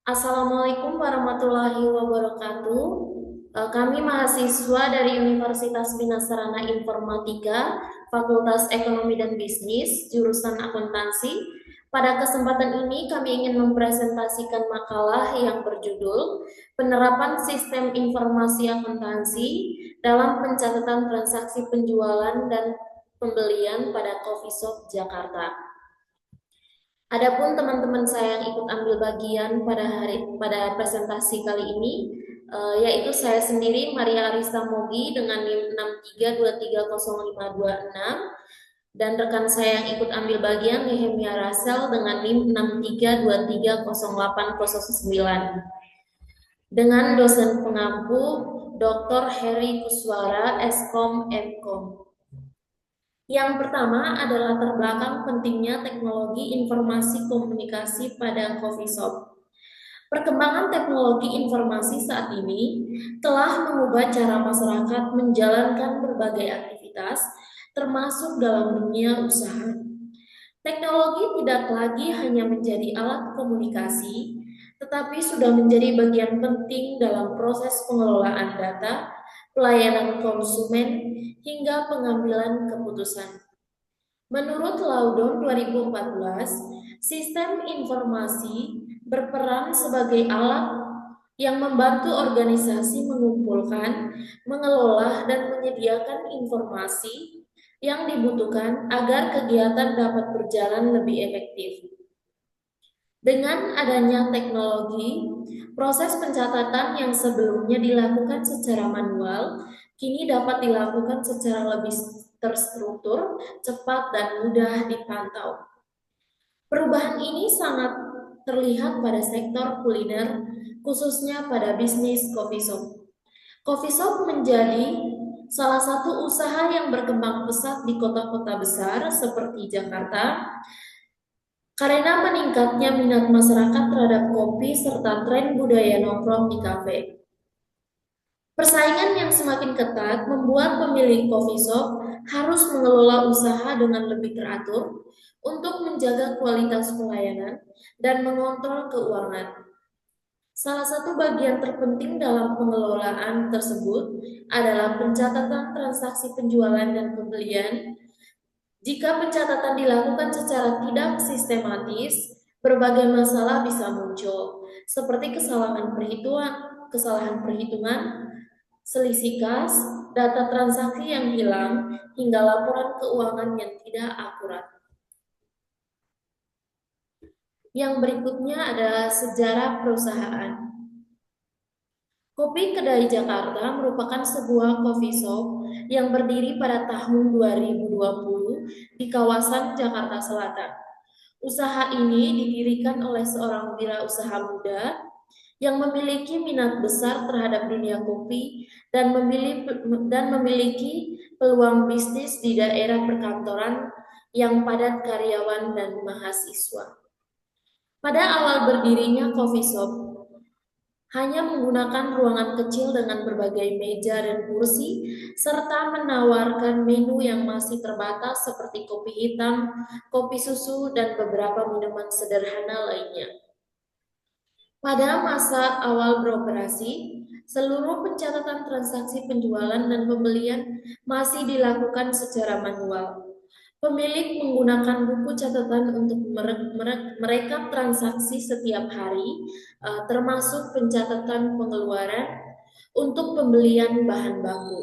Assalamualaikum warahmatullahi wabarakatuh. Kami mahasiswa dari Universitas Bina Sarana Informatika, Fakultas Ekonomi dan Bisnis, jurusan akuntansi. Pada kesempatan ini kami ingin mempresentasikan makalah yang berjudul Penerapan Sistem Informasi Akuntansi dalam Pencatatan Transaksi Penjualan dan Pembelian pada Coffee Shop Jakarta. Adapun teman-teman saya yang ikut ambil bagian pada presentasi kali ini, yaitu saya sendiri Maria Arista Mogi dengan NIM 63230526 dan rekan saya yang ikut ambil bagian Nehemia Rasel dengan NIM 63230809 dengan dosen pengampu Dr. Heri Kuswara, Eskom Mkom. Yang pertama adalah latar belakang pentingnya teknologi informasi komunikasi pada coffee shop. Perkembangan teknologi informasi saat ini telah mengubah cara masyarakat menjalankan berbagai aktivitas, termasuk dalam dunia usaha. Teknologi tidak lagi hanya menjadi alat komunikasi, tetapi sudah menjadi bagian penting dalam proses pengelolaan data, pelayanan konsumen, hingga pengambilan keputusan. Menurut Laudon 2014, sistem informasi berperan sebagai alat yang membantu organisasi mengumpulkan, mengelola, dan menyediakan informasi yang dibutuhkan agar kegiatan dapat berjalan lebih efektif. Dengan adanya teknologi, proses pencatatan yang sebelumnya dilakukan secara manual, kini dapat dilakukan secara lebih terstruktur, cepat, dan mudah dipantau. Perubahan ini sangat terlihat pada sektor kuliner, khususnya pada bisnis coffee shop. Coffee shop menjadi salah satu usaha yang berkembang pesat di kota-kota besar seperti Jakarta, karena meningkatnya minat masyarakat terhadap kopi serta tren budaya nongkrong di kafe. Persaingan yang semakin ketat membuat pemilik coffee shop harus mengelola usaha dengan lebih teratur untuk menjaga kualitas pelayanan dan mengontrol keuangan. Salah satu bagian terpenting dalam pengelolaan tersebut adalah pencatatan transaksi penjualan dan pembelian. Jika pencatatan dilakukan secara tidak sistematis, berbagai masalah bisa muncul, seperti kesalahan perhitungan, selisih kas, data transaksi yang hilang, hingga laporan keuangan yang tidak akurat. Yang berikutnya adalah sejarah perusahaan. Kopi Kedai Jakarta merupakan sebuah coffee shop yang berdiri pada tahun 2020 di kawasan Jakarta Selatan. Usaha ini didirikan oleh seorang wirausaha muda yang memiliki minat besar terhadap dunia kopi dan memiliki peluang bisnis di daerah perkantoran yang padat karyawan dan mahasiswa. Pada awal berdirinya coffee shop, hanya menggunakan ruangan kecil dengan berbagai meja dan kursi, serta menawarkan menu yang masih terbatas seperti kopi hitam, kopi susu, dan beberapa minuman sederhana lainnya. Pada masa awal beroperasi, seluruh pencatatan transaksi penjualan dan pembelian masih dilakukan secara manual. Pemilik menggunakan buku catatan untuk merekap transaksi setiap hari, termasuk pencatatan pengeluaran untuk pembelian bahan baku.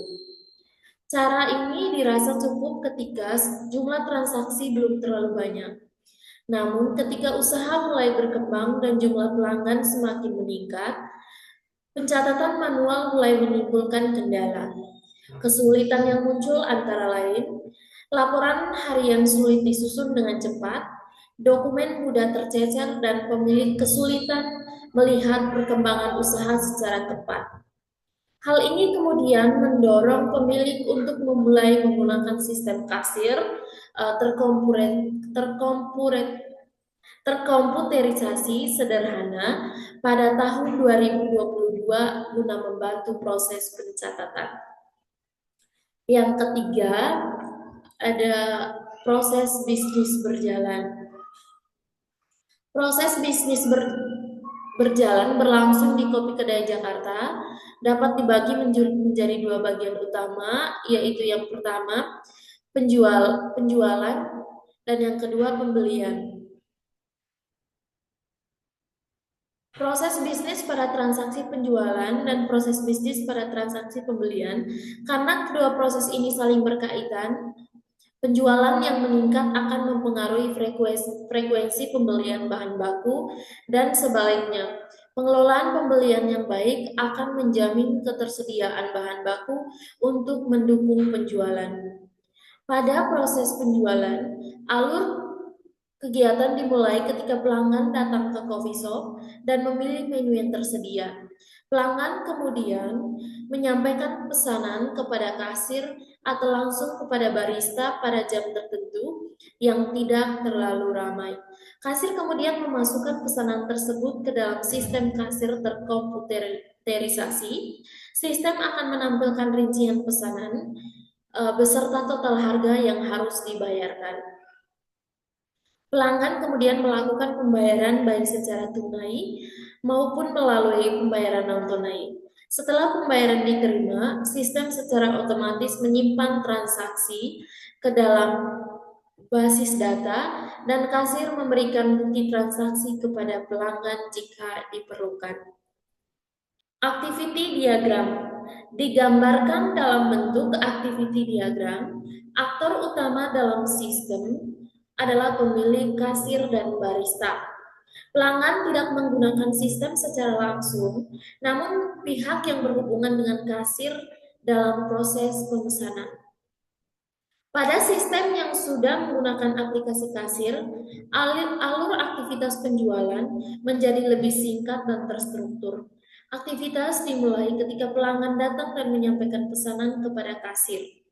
Cara ini dirasa cukup ketika jumlah transaksi belum terlalu banyak. Namun ketika usaha mulai berkembang dan jumlah pelanggan semakin meningkat, pencatatan manual mulai menimbulkan kendala. Kesulitan yang muncul antara lain, laporan harian sulit disusun dengan cepat, dokumen mudah tercecer, dan pemilik kesulitan melihat perkembangan usaha secara tepat. Hal ini kemudian mendorong pemilik untuk memulai menggunakan sistem kasir terkomputerisasi sederhana pada tahun 2022 guna membantu proses pencatatan. Yang ketiga, ada proses bisnis berjalan. berlangsung di Kopi Kedai Jakarta dapat dibagi menjadi dua bagian utama, yaitu yang pertama penjualan dan yang kedua pembelian. Proses bisnis pada transaksi penjualan dan proses bisnis pada transaksi pembelian, karena kedua proses ini saling berkaitan, penjualan yang meningkat akan mempengaruhi frekuensi pembelian bahan baku dan sebaliknya. Pengelolaan pembelian yang baik akan menjamin ketersediaan bahan baku untuk mendukung penjualan. Pada proses penjualan, alur kegiatan dimulai ketika pelanggan datang ke coffee shop dan memilih menu yang tersedia. Pelanggan kemudian menyampaikan pesanan kepada kasir atau langsung kepada barista pada jam tertentu yang tidak terlalu ramai. Kasir kemudian memasukkan pesanan tersebut ke dalam sistem kasir terkomputerisasi. Sistem akan menampilkan rincian pesanan beserta total harga yang harus dibayarkan. Pelanggan kemudian melakukan pembayaran baik secara tunai maupun melalui pembayaran non-tunai. Setelah pembayaran diterima, sistem secara otomatis menyimpan transaksi ke dalam basis data dan kasir memberikan bukti transaksi kepada pelanggan jika diperlukan. Activity diagram digambarkan dalam bentuk activity diagram. Aktor utama dalam sistem adalah pemilik, kasir, dan barista. Pelanggan tidak menggunakan sistem secara langsung, namun pihak yang berhubungan dengan kasir dalam proses pemesanan. Pada sistem yang sudah menggunakan aplikasi kasir, alur aktivitas penjualan menjadi lebih singkat dan terstruktur. Aktivitas dimulai ketika pelanggan datang dan menyampaikan pesanan kepada kasir.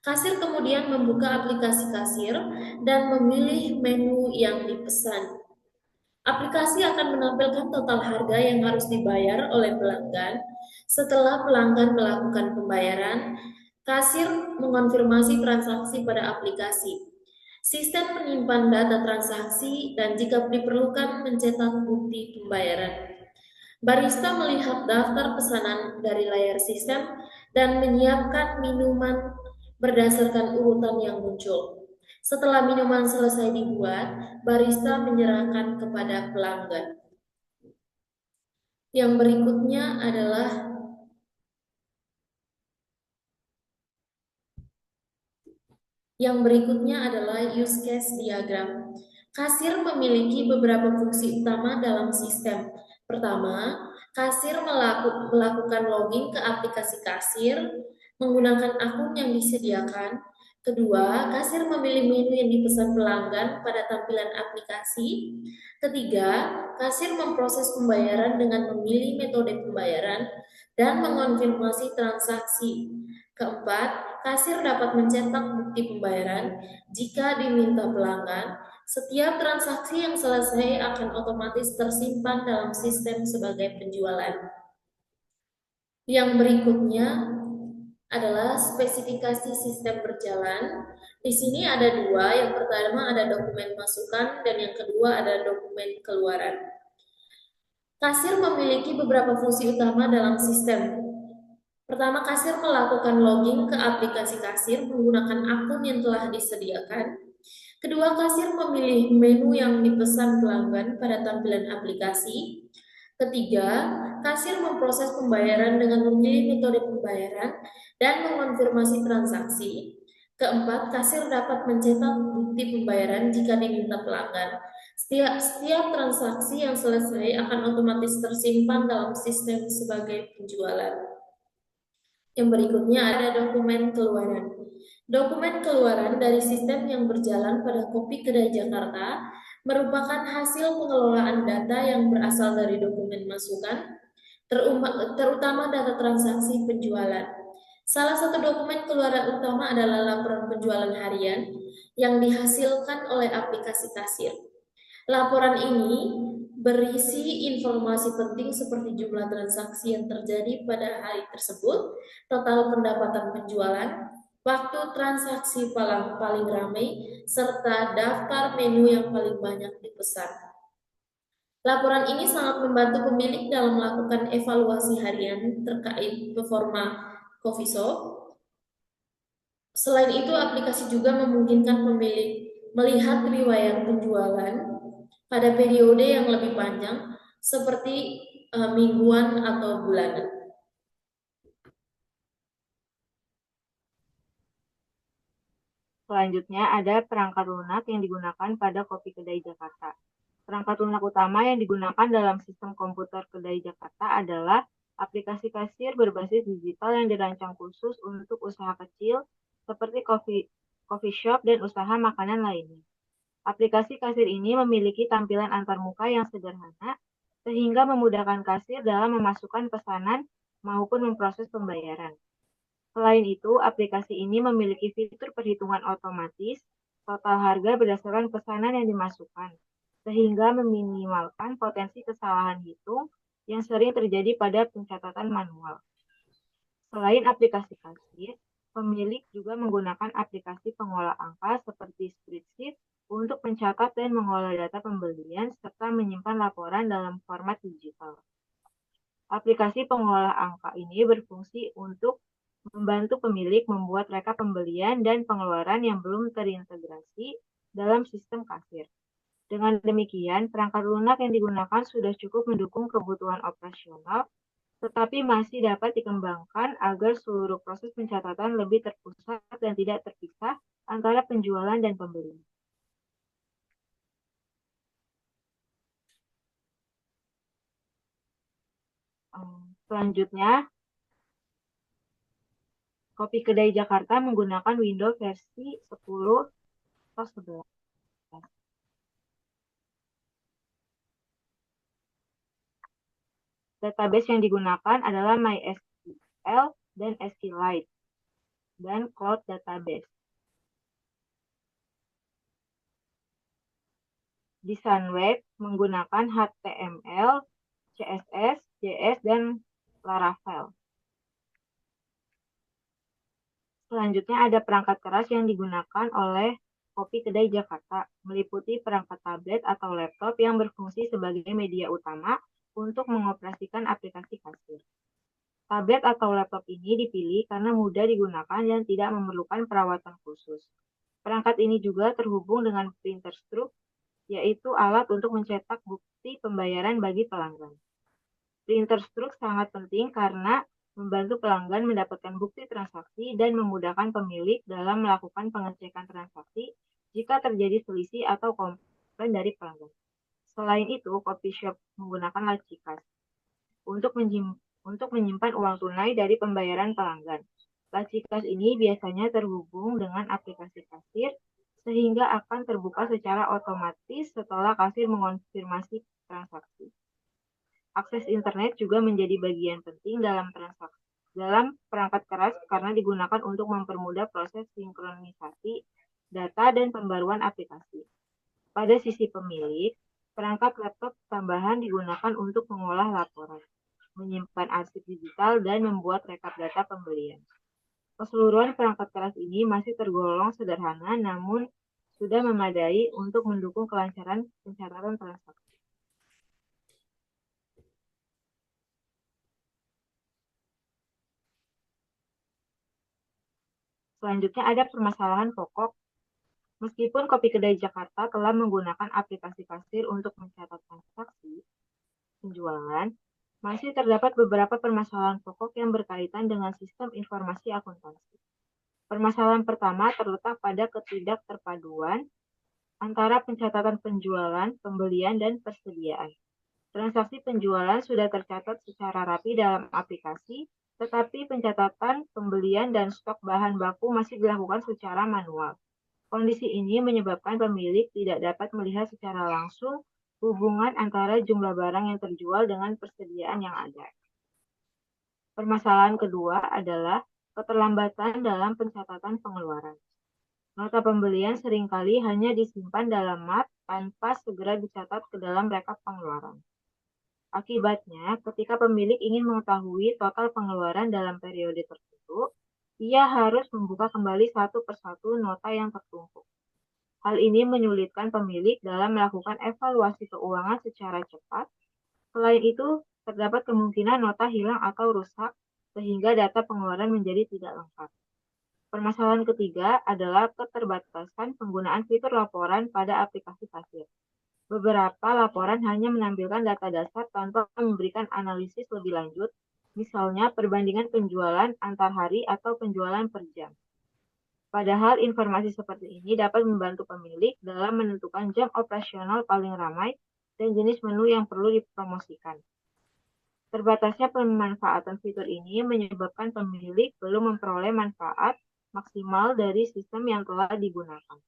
Kasir kemudian membuka aplikasi kasir dan memilih menu yang dipesan. Aplikasi akan menampilkan total harga yang harus dibayar oleh pelanggan. Setelah pelanggan melakukan pembayaran, kasir mengonfirmasi transaksi pada aplikasi. Sistem menyimpan data transaksi dan jika diperlukan mencetak bukti pembayaran. Barista melihat daftar pesanan dari layar sistem dan menyiapkan minuman berdasarkan urutan yang muncul. Setelah minuman selesai dibuat, barista menyerahkan kepada pelanggan. Yang berikutnya adalah use case diagram. Kasir memiliki beberapa fungsi utama dalam sistem. Pertama, kasir melakukan login ke aplikasi kasir menggunakan akun yang disediakan. Kedua, kasir memilih menu yang dipesan pelanggan pada tampilan aplikasi. Ketiga, kasir memproses pembayaran dengan memilih metode pembayaran dan mengonfirmasi transaksi. Keempat, kasir dapat mencetak bukti pembayaran jika diminta pelanggan. Setiap transaksi yang selesai akan otomatis tersimpan dalam sistem sebagai penjualan. Yang berikutnya adalah spesifikasi sistem berjalan. Di sini ada dua, yang pertama ada dokumen masukan dan yang kedua ada dokumen keluaran. Kasir memiliki beberapa fungsi utama dalam sistem. Pertama, kasir melakukan login ke aplikasi kasir menggunakan akun yang telah disediakan. Kedua, kasir memilih menu yang dipesan pelanggan pada tampilan aplikasi. Ketiga, kasir memproses pembayaran dengan memilih metode pembayaran dan mengonfirmasi transaksi. Keempat, kasir dapat mencetak bukti pembayaran jika diminta pelanggan. Setiap transaksi yang selesai akan otomatis tersimpan dalam sistem sebagai penjualan. Yang berikutnya ada dokumen keluaran. Dokumen keluaran dari sistem yang berjalan pada Kopi Kedai Jakarta merupakan hasil pengelolaan data yang berasal dari dokumen masukan, terutama data transaksi penjualan. Salah satu dokumen keluaran utama adalah laporan penjualan harian yang dihasilkan oleh aplikasi kasir. Laporan ini berisi informasi penting seperti jumlah transaksi yang terjadi pada hari tersebut, total pendapatan penjualan, waktu transaksi paling ramai, serta daftar menu yang paling banyak dipesan. Laporan ini sangat membantu pemilik dalam melakukan evaluasi harian terkait performa coffee shop. Selain itu, aplikasi juga memungkinkan pemilik melihat riwayat penjualan pada periode yang lebih panjang, seperti mingguan atau bulanan. Selanjutnya ada perangkat lunak yang digunakan pada Kopi Kedai Jakarta. Perangkat lunak utama yang digunakan dalam sistem komputer Kedai Jakarta adalah aplikasi kasir berbasis digital yang dirancang khusus untuk usaha kecil seperti coffee shop dan usaha makanan lainnya. Aplikasi kasir ini memiliki tampilan antarmuka yang sederhana sehingga memudahkan kasir dalam memasukkan pesanan maupun memproses pembayaran. Selain itu, aplikasi ini memiliki fitur perhitungan otomatis total harga berdasarkan pesanan yang dimasukkan, sehingga meminimalkan potensi kesalahan hitung yang sering terjadi pada pencatatan manual. Selain aplikasi kasir, pemilik juga menggunakan aplikasi pengolah angka seperti spreadsheet untuk mencatat dan mengolah data pembelian serta menyimpan laporan dalam format digital. Aplikasi pengolah angka ini berfungsi untuk membantu pemilik membuat rekap pembelian dan pengeluaran yang belum terintegrasi dalam sistem kasir. Dengan demikian, perangkat lunak yang digunakan sudah cukup mendukung kebutuhan operasional, tetapi masih dapat dikembangkan agar seluruh proses pencatatan lebih terpusat dan tidak terpisah antara penjualan dan pembeli. Selanjutnya, Kopi Kedai Jakarta menggunakan Windows versi 10 atau 11. Database yang digunakan adalah MySQL dan SQLite dan Cloud Database. Desain web menggunakan HTML, CSS, JS, dan Laravel. Selanjutnya ada perangkat keras yang digunakan oleh Kopi Kedai Jakarta, meliputi perangkat tablet atau laptop yang berfungsi sebagai media utama untuk mengoperasikan aplikasi kasir. Tablet atau laptop ini dipilih karena mudah digunakan dan tidak memerlukan perawatan khusus. Perangkat ini juga terhubung dengan printer stroke, yaitu alat untuk mencetak bukti pembayaran bagi pelanggan. Printer stroke sangat penting karena membantu pelanggan mendapatkan bukti transaksi dan memudahkan pemilik dalam melakukan pengecekan transaksi jika terjadi selisih atau komplain dari pelanggan. Selain itu, coffee shop menggunakan laci kas untuk menyimpan uang tunai dari pembayaran pelanggan. Laci kas ini biasanya terhubung dengan aplikasi kasir sehingga akan terbuka secara otomatis setelah kasir mengonfirmasi transaksi. Akses internet juga menjadi bagian penting dalam perangkat keras karena digunakan untuk mempermudah proses sinkronisasi data dan pembaruan aplikasi. Pada sisi pemilik, perangkat laptop tambahan digunakan untuk mengolah laporan, menyimpan arsip digital, dan membuat rekap data pembelian. Keseluruhan perangkat keras ini masih tergolong sederhana namun sudah memadai untuk mendukung kelancaran pencatatan transaksi. Selanjutnya ada permasalahan pokok. Meskipun Kopi Kedai Jakarta telah menggunakan aplikasi kasir untuk mencatat transaksi penjualan, masih terdapat beberapa permasalahan pokok yang berkaitan dengan sistem informasi akuntansi. Permasalahan pertama terletak pada ketidakterpaduan antara pencatatan penjualan, pembelian, dan persediaan. Transaksi penjualan sudah tercatat secara rapi dalam aplikasi, tetapi pencatatan pembelian dan stok bahan baku masih dilakukan secara manual. Kondisi ini menyebabkan pemilik tidak dapat melihat secara langsung hubungan antara jumlah barang yang terjual dengan persediaan yang ada. Permasalahan kedua adalah keterlambatan dalam pencatatan pengeluaran. Nota pembelian seringkali hanya disimpan dalam map tanpa segera dicatat ke dalam rekap pengeluaran. Akibatnya, ketika pemilik ingin mengetahui total pengeluaran dalam periode tertentu, ia harus membuka kembali satu persatu nota yang tertumpuk. Hal ini menyulitkan pemilik dalam melakukan evaluasi keuangan secara cepat. Selain itu, terdapat kemungkinan nota hilang atau rusak, sehingga data pengeluaran menjadi tidak lengkap. Permasalahan ketiga adalah keterbatasan penggunaan fitur laporan pada aplikasi kasir. Beberapa laporan hanya menampilkan data dasar tanpa memberikan analisis lebih lanjut, misalnya perbandingan penjualan antar hari atau penjualan per jam. Padahal informasi seperti ini dapat membantu pemilik dalam menentukan jam operasional paling ramai dan jenis menu yang perlu dipromosikan. Terbatasnya pemanfaatan fitur ini menyebabkan pemilik belum memperoleh manfaat maksimal dari sistem yang telah digunakan.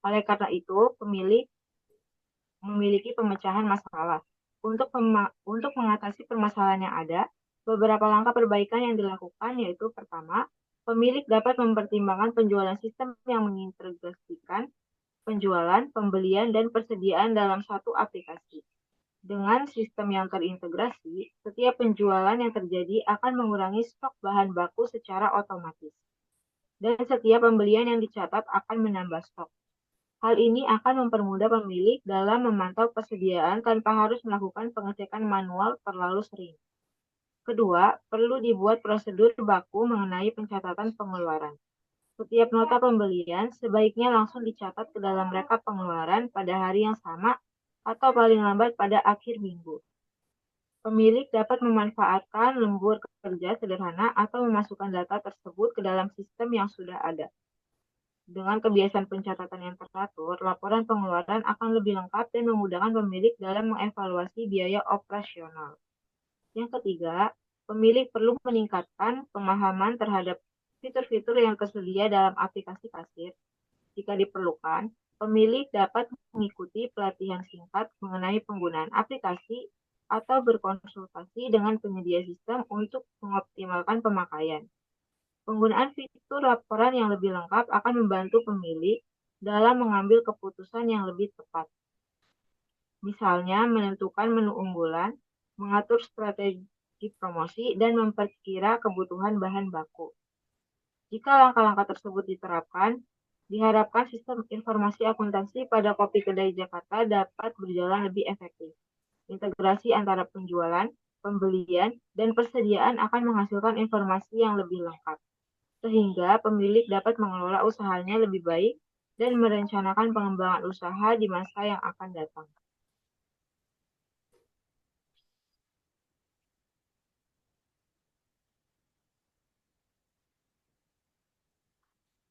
Oleh karena itu, pemilik memiliki pemecahan masalah. Untuk mengatasi permasalahan yang ada, beberapa langkah perbaikan yang dilakukan yaitu pertama, pemilik dapat mempertimbangkan penjualan sistem yang mengintegrasikan penjualan, pembelian, dan persediaan dalam satu aplikasi. Dengan sistem yang terintegrasi, setiap penjualan yang terjadi akan mengurangi stok bahan baku secara otomatis. Dan setiap pembelian yang dicatat akan menambah stok. Hal ini akan mempermudah pemilik dalam memantau persediaan tanpa harus melakukan pengecekan manual terlalu sering. Kedua, perlu dibuat prosedur baku mengenai pencatatan pengeluaran. Setiap nota pembelian sebaiknya langsung dicatat ke dalam rekap pengeluaran pada hari yang sama atau paling lambat pada akhir minggu. Pemilik dapat memanfaatkan lembur kerja sederhana atau memasukkan data tersebut ke dalam sistem yang sudah ada. Dengan kebiasaan pencatatan yang teratur, laporan pengeluaran akan lebih lengkap dan memudahkan pemilik dalam mengevaluasi biaya operasional. Yang ketiga, pemilik perlu meningkatkan pemahaman terhadap fitur-fitur yang tersedia dalam aplikasi kasir. Jika diperlukan, pemilik dapat mengikuti pelatihan singkat mengenai penggunaan aplikasi atau berkonsultasi dengan penyedia sistem untuk mengoptimalkan pemakaian. Penggunaan fitur laporan yang lebih lengkap akan membantu pemilik dalam mengambil keputusan yang lebih tepat. Misalnya, menentukan menu unggulan, mengatur strategi promosi, dan memperkira kebutuhan bahan baku. Jika langkah-langkah tersebut diterapkan, diharapkan sistem informasi akuntansi pada Kopi Kedai Jakarta dapat berjalan lebih efektif. Integrasi antara penjualan, pembelian, dan persediaan akan menghasilkan informasi yang lebih lengkap, sehingga pemilik dapat mengelola usahanya lebih baik dan merencanakan pengembangan usaha di masa yang akan datang.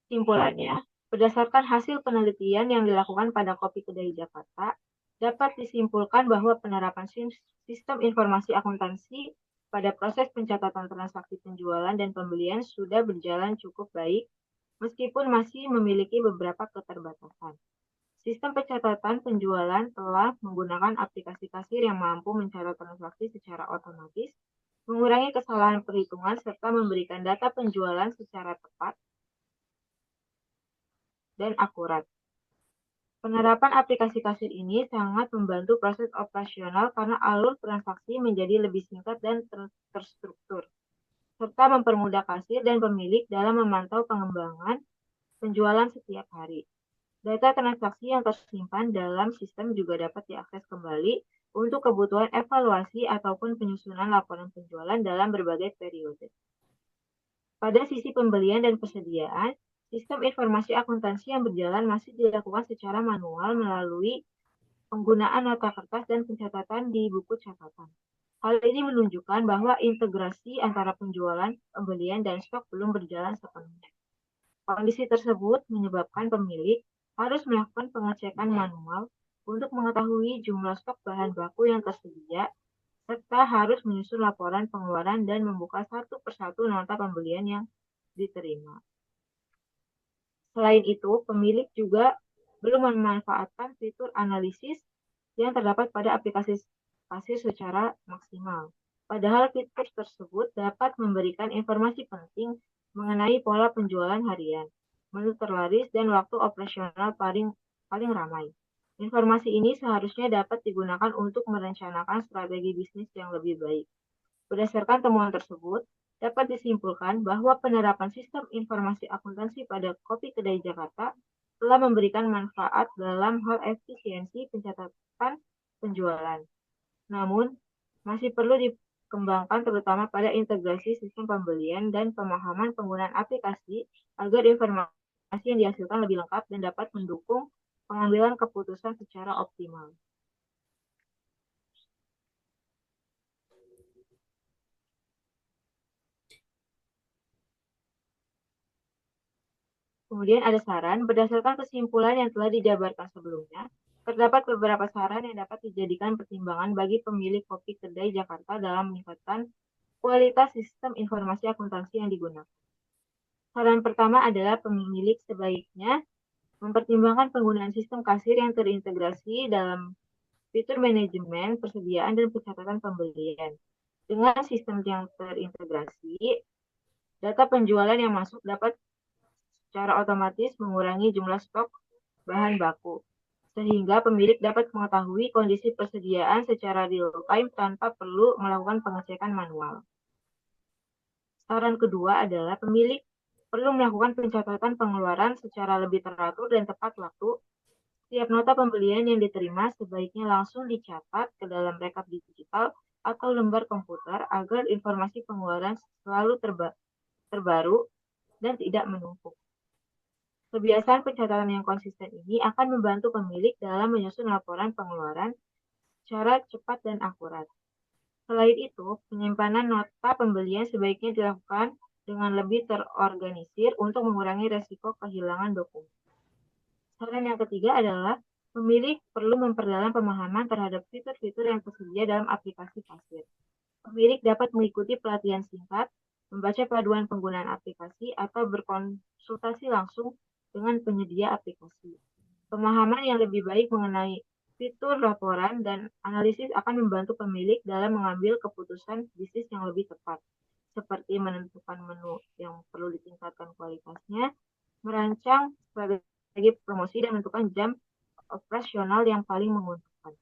Simpulannya, berdasarkan hasil penelitian yang dilakukan pada Kopi Kedai Jakarta, dapat disimpulkan bahwa penerapan sistem informasi akuntansi pada proses pencatatan transaksi penjualan dan pembelian sudah berjalan cukup baik, meskipun masih memiliki beberapa keterbatasan. Sistem pencatatan penjualan telah menggunakan aplikasi kasir yang mampu mencatat transaksi secara otomatis, mengurangi kesalahan perhitungan, serta memberikan data penjualan secara tepat dan akurat. Penerapan aplikasi kasir ini sangat membantu proses operasional karena alur transaksi menjadi lebih singkat dan terstruktur, serta mempermudah kasir dan pemilik dalam memantau pengembangan penjualan setiap hari. Data transaksi yang tersimpan dalam sistem juga dapat diakses kembali untuk kebutuhan evaluasi ataupun penyusunan laporan penjualan dalam berbagai periode. Pada sisi pembelian dan persediaan, sistem informasi akuntansi yang berjalan masih dilakukan secara manual melalui penggunaan nota kertas dan pencatatan di buku catatan. Hal ini menunjukkan bahwa integrasi antara penjualan, pembelian, dan stok belum berjalan sepenuhnya. Kondisi tersebut menyebabkan pemilik harus melakukan pengecekan manual untuk mengetahui jumlah stok bahan baku yang tersedia, serta harus menyusun laporan pengeluaran dan membuka satu persatu nota pembelian yang diterima. Selain itu, pemilik juga belum memanfaatkan fitur analisis yang terdapat pada aplikasi kasir secara maksimal. Padahal fitur tersebut dapat memberikan informasi penting mengenai pola penjualan harian, menu terlaris, dan waktu operasional paling ramai. Informasi ini seharusnya dapat digunakan untuk merencanakan strategi bisnis yang lebih baik. Berdasarkan temuan tersebut, dapat disimpulkan bahwa penerapan sistem informasi akuntansi pada Kopi Kedai Jakarta telah memberikan manfaat dalam hal efisiensi pencatatan penjualan. Namun, masih perlu dikembangkan terutama pada integrasi sistem pembelian dan pemahaman penggunaan aplikasi agar informasi yang dihasilkan lebih lengkap dan dapat mendukung pengambilan keputusan secara optimal. Kemudian ada saran, berdasarkan kesimpulan yang telah dijabarkan sebelumnya, terdapat beberapa saran yang dapat dijadikan pertimbangan bagi pemilik kopi kedai Jakarta dalam meningkatkan kualitas sistem informasi akuntansi yang digunakan. Saran pertama adalah pemilik sebaiknya mempertimbangkan penggunaan sistem kasir yang terintegrasi dalam fitur manajemen, persediaan, dan pencatatan pembelian. Dengan sistem yang terintegrasi, data penjualan yang masuk dapat secara otomatis mengurangi jumlah stok bahan baku, sehingga pemilik dapat mengetahui kondisi persediaan secara real-time tanpa perlu melakukan pengecekan manual. Saran kedua adalah pemilik perlu melakukan pencatatan pengeluaran secara lebih teratur dan tepat waktu. Setiap nota pembelian yang diterima sebaiknya langsung dicatat ke dalam rekap digital atau lembar komputer agar informasi pengeluaran selalu terbaru dan tidak menumpuk. Kebiasaan pencatatan yang konsisten ini akan membantu pemilik dalam menyusun laporan pengeluaran secara cepat dan akurat. Selain itu, penyimpanan nota pembelian sebaiknya dilakukan dengan lebih terorganisir untuk mengurangi resiko kehilangan dokumen. Saran yang ketiga adalah pemilik perlu memperdalam pemahaman terhadap fitur-fitur yang tersedia dalam aplikasi kasir. Pemilik dapat mengikuti pelatihan singkat, membaca panduan penggunaan aplikasi, atau berkonsultasi langsung dengan penyedia aplikasi. Pemahaman yang lebih baik mengenai fitur laporan dan analisis akan membantu pemilik dalam mengambil keputusan bisnis yang lebih tepat, seperti menentukan menu yang perlu ditingkatkan kualitasnya, merancang strategi promosi, dan menentukan jam operasional yang paling menguntungkan.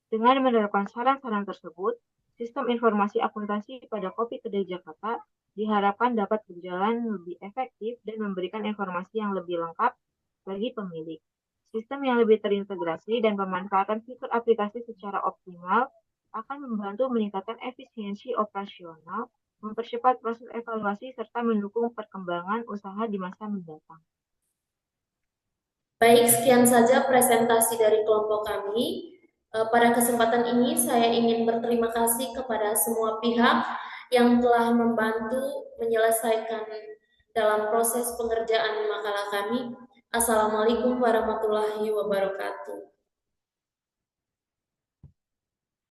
Dengan menerapkan saran-saran tersebut, sistem informasi akuntansi pada Kopi Kedai Jakarta diharapkan dapat berjalan lebih efektif dan memberikan informasi yang lebih lengkap bagi pemilik. Sistem yang lebih terintegrasi dan pemanfaatan fitur aplikasi secara optimal akan membantu meningkatkan efisiensi operasional, mempercepat proses evaluasi, serta mendukung perkembangan usaha di masa mendatang. Baik, sekian saja presentasi dari kelompok kami. Pada kesempatan ini saya ingin berterima kasih kepada semua pihak yang telah membantu menyelesaikan dalam proses pengerjaan makalah kami. Assalamualaikum warahmatullahi wabarakatuh.